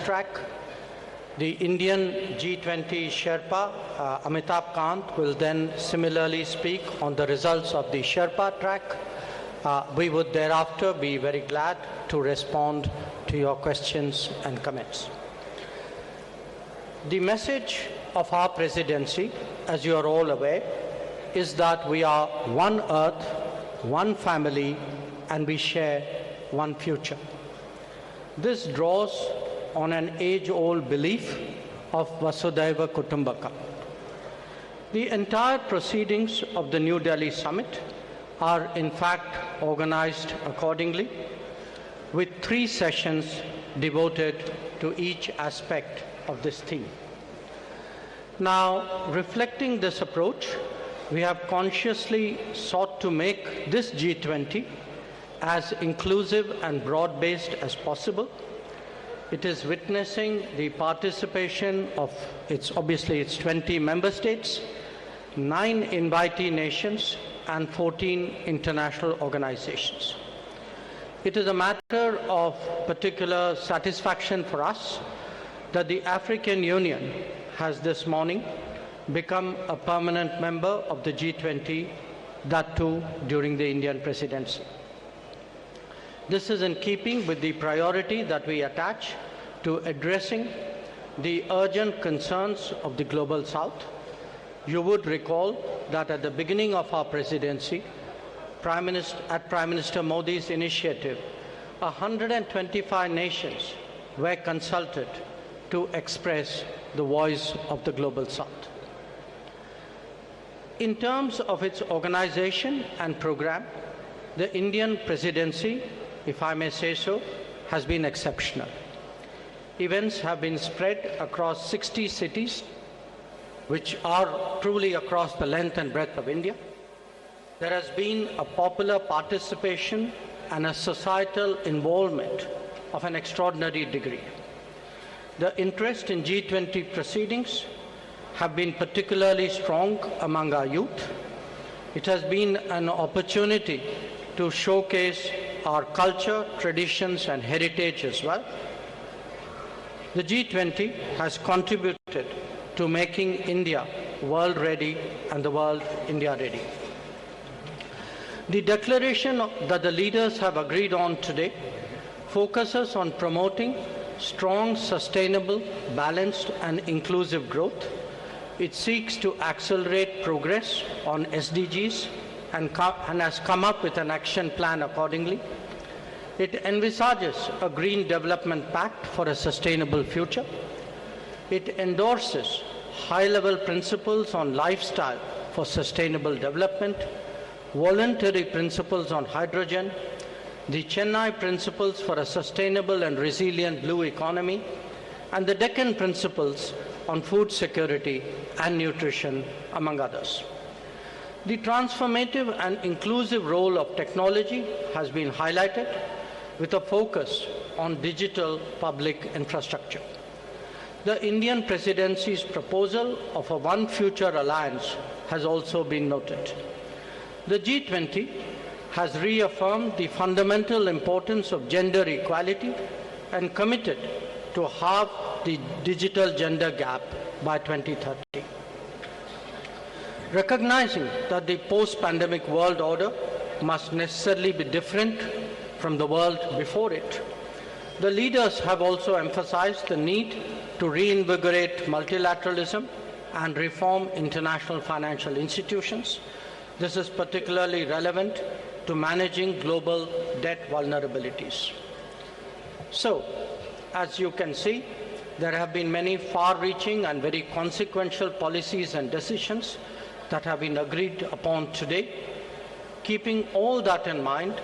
track. The Indian G20 Sherpa, Amitabh Kant, will then similarly speak on the results of the Sherpa track. We would thereafter be very glad to respond to your questions and comments. The message of our presidency, as you are all aware, is that we are one earth, one family, and we share one future. This draws on an age-old belief of Vasudhaiva Kutumbakam. The entire proceedings of the New Delhi Summit are in fact organized accordingly, with 3 sessions devoted to each aspect of this theme. Now, reflecting this approach, we have consciously sought to make this G20 as inclusive and broad-based as possible. It is witnessing the participation of its 20 member states, 9 invitee nations, and 14 international organizations. It is a matter of particular satisfaction for us that the African Union has this morning become a permanent member of the G20, that too during the Indian presidency. This is in keeping with the priority that we attach to addressing the urgent concerns of the Global South. You would recall that at the beginning of our presidency, at Prime Minister Modi's initiative, 125 nations were consulted to express the voice of the Global South. In terms of its organization and program, the Indian presidency, if I may say so, has been exceptional. Events have been spread across 60 cities, which are truly across the length and breadth of India. There has been a popular participation and a societal involvement of an extraordinary degree. The interest in G20 proceedings have been particularly strong among our youth. It has been an opportunity to showcase our culture, traditions, and heritage as well. The G20 has contributed to making India world ready and the world India ready. The declaration that the leaders have agreed on today focuses on promoting strong, sustainable, balanced, and inclusive growth. It seeks to accelerate progress on SDGs and has come up with an action plan accordingly. It envisages a Green Development Pact for a sustainable future. It endorses high-level principles on lifestyle for sustainable development, voluntary principles on hydrogen, the Chennai Principles for a Sustainable and Resilient Blue Economy, and the Deccan Principles on food security and nutrition, among others. The transformative and inclusive role of technology has been highlighted with a focus on digital public infrastructure. The Indian presidency's proposal of a One Future Alliance has also been noted. The G20 has reaffirmed the fundamental importance of gender equality and committed to halve the digital gender gap by 2030. Recognizing that the post-pandemic world order must necessarily be different from the world before it, the leaders have also emphasized the need to reinvigorate multilateralism and reform international financial institutions. This is particularly relevant to managing global debt vulnerabilities. So, as you can see, there have been many far-reaching and very consequential policies and decisions that have been agreed upon today. Keeping all that in mind,